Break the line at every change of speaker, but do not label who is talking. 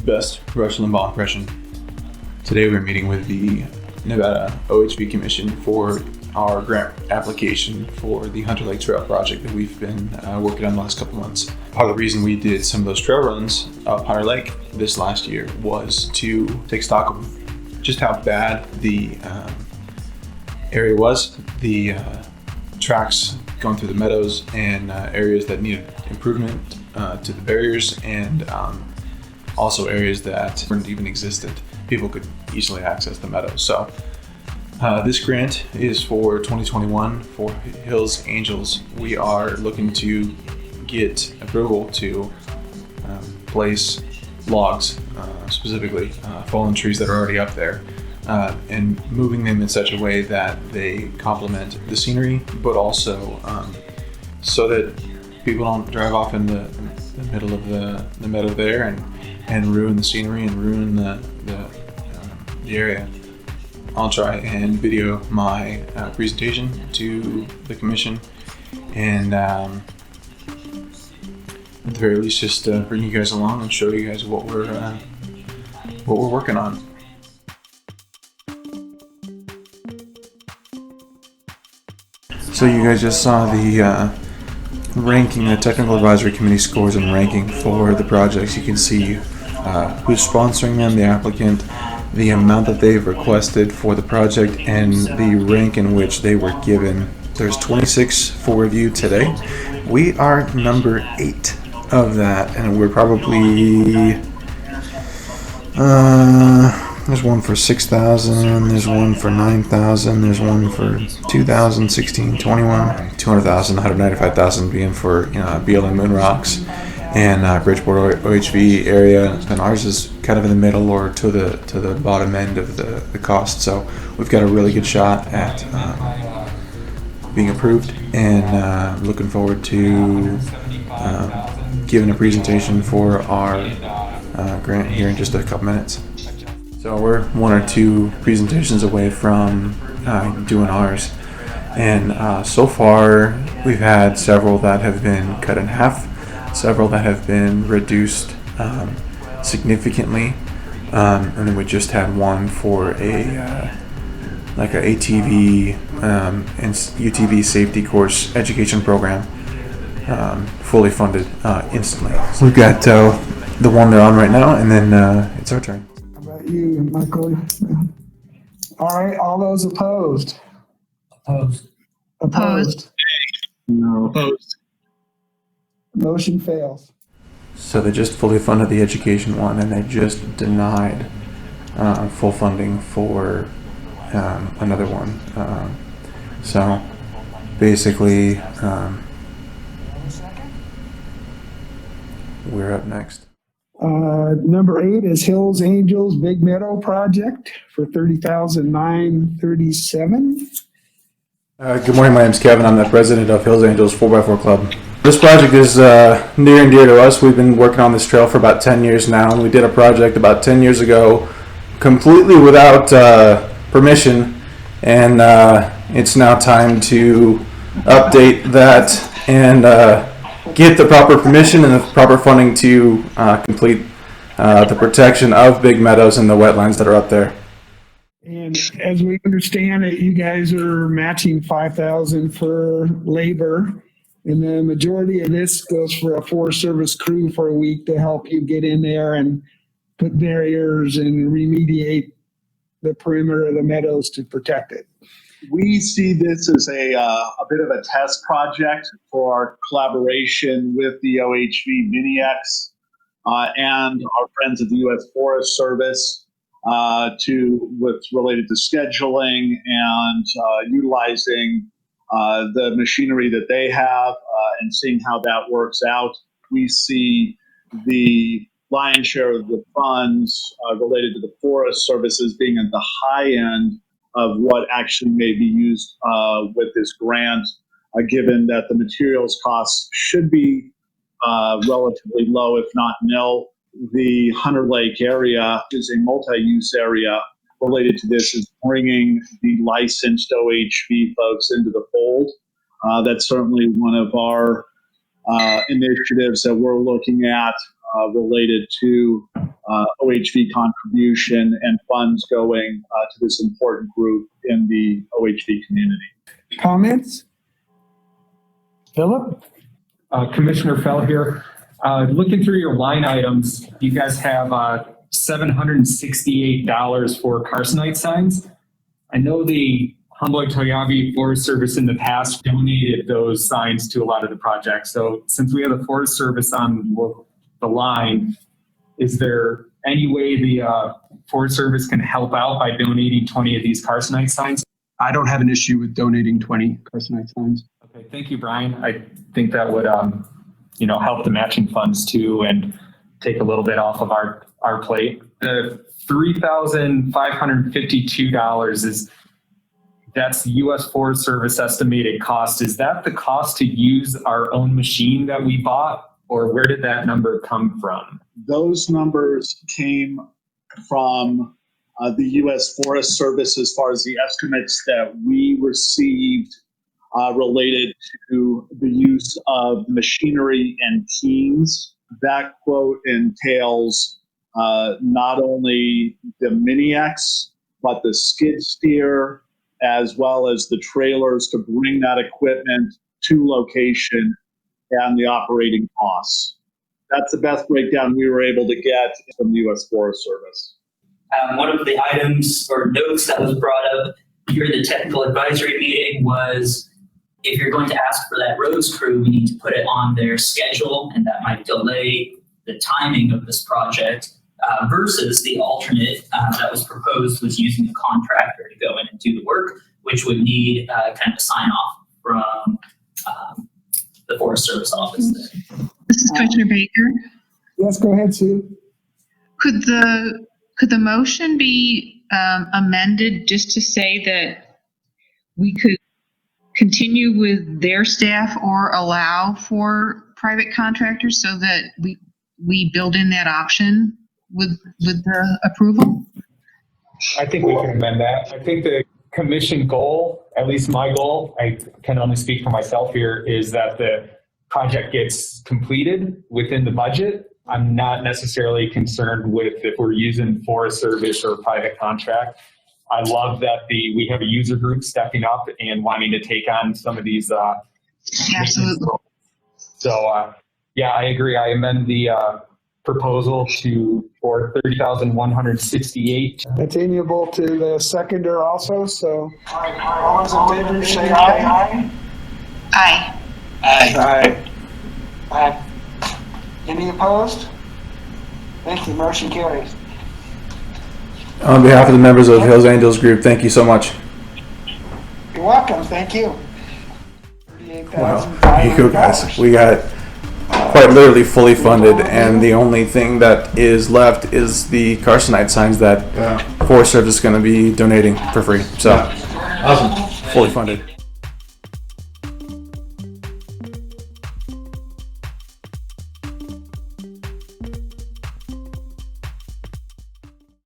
Best Rush Limbaugh impression. Today we're meeting with the Nevada OHV Commission for our grant application for the Hunter Lake Trail project that we've been working on the last couple months. Part of the reason we did some of those trail runs up Hunter Lake this last year was to take stock of just how bad the area was, the tracks going through the meadows and areas that needed improvement to the barriers, and also areas that weren't even existent. People could easily access the meadows. So this grant is for 2021 for Hills Angels. We are looking to get approval to place logs, specifically fallen trees that are already up there, and moving them in such a way that they complement the scenery, but also so that people don't drive off in the middle of the meadow there and ruin the scenery and ruin the area. I'll try and video my presentation to the commission, and at the very least just bring you guys along and show you guys what we're working on. So you guys just saw the ranking, the technical advisory committee scores and ranking for the projects. You can see who's sponsoring them, the applicant, the amount that they've requested for the project, and the rank in which they were given. There's 26 for review today. We are number 8 of that, and we're probably there's one for 6,000, there's one for 9,000, there's one for 2,000, 16, 21, 200,000, 195,000 being for BLM Moon Rocks and Bridgeport OHV area, and ours is kind of in the middle or to the bottom end of the cost. So we've got a really good shot at being approved, and looking forward to giving a presentation for our grant here in just a couple minutes. So we're 1 or 2 presentations away from doing ours, and so far we've had several that have been cut in half, several that have been reduced significantly, and then we just had one for a ATV and UTV safety course education program, fully funded instantly. So we've got the one they're on right now, and then it's our turn.
How about you, Michael? All right, all those opposed? Opposed.
No. Opposed.
Motion fails.
So they just fully funded the education one, and they just denied full funding for another one. So basically, we're up next.
Number 8 is Hills Angels Big Meadow project for $30,937.
Good morning, my name is Kevin. I'm the president of Hills Angels 4x4 Club. This project is near and dear to us. We've been working on this trail for about 10 years now, and we did a project about 10 years ago completely without permission, and it's now time to update that and get the proper permission and the proper funding to complete the protection of Big Meadows and the wetlands that are up there.
And as we understand it, you guys are matching $5,000 for labor, and the majority of this goes for a Forest Service crew for a week to help you get in there and put barriers and remediate the perimeter of the meadows to protect it.
We see this as a bit of a test project for our collaboration with the OHV Mini-X and our friends at the U.S. Forest Service to what's related to scheduling and utilizing the machinery that they have and seeing how that works out. We see the lion's share of the funds related to the Forest Services being at the high end of what actually may be used with this grant, given that the materials costs should be relatively low, if not nil. The Hunter Lake area is a multi-use area. Related to this is bringing the licensed OHV folks into the fold. That's certainly one of our initiatives that we're looking at related to OHV contribution and funds going to this important group in the OHV community.
Comments? Philip?
Commissioner Fell here. Looking through your line items, you guys have $768 for carcinite signs. I know the Humboldt-Toyabe Forest Service in the past donated those signs to a lot of the projects. So since we have the Forest Service on the line, is there any way the Forest Service can help out by donating 20 of these carcinite signs?
I don't have an issue with donating 20 carcinite signs.
Okay, thank you, Brian. I think that would, help the matching funds too and take a little bit off of our plate. The $3,552 that's the U.S. Forest Service estimated cost. Is that the cost to use our own machine that we bought, or where did that number come from?
Those numbers came from the U.S. Forest Service as far as the estimates that we received related to the use of machinery and teams. That quote entails not only the Mini-X, but the skid steer, as well as the trailers to bring that equipment to location and the operating costs. That's the best breakdown we were able to get from the U.S. Forest Service.
One of the items or notes that was brought up during the technical advisory meeting was if you're going to ask for that roads crew, we need to put it on their schedule, and that might delay the timing of this project versus the alternate that was proposed was using a contractor to go in and do the work, which would need kind of a sign off from the Forest Service office there.
This is Commissioner Baker.
Yes, go ahead, Sue.
Could the motion be amended just to say that we could continue with their staff or allow for private contractors so that we build in that option with the approval?
I think we can amend that. I think the commission goal, at least my goal, I can only speak for myself here, is that the project gets completed within the budget. I'm not necessarily concerned with if we're using Forest Service or private contract. I love that we have a user group stepping up and wanting to take on some of these.
Absolutely.
So, I agree. I amend the proposal for $30,168.
That's amiable to the seconder also, so. All those in favor say aye.
Aye.
Aye. Aye. Any opposed? Thank you, motion carries.
On behalf of the members of Hills Angels Group, thank you so much.
You're welcome, thank you.
Wow, here you go, guys. We got quite literally fully funded, and the only thing that is left is the carcinite signs that Forest Service is going to be donating for free. So, awesome. Fully funded.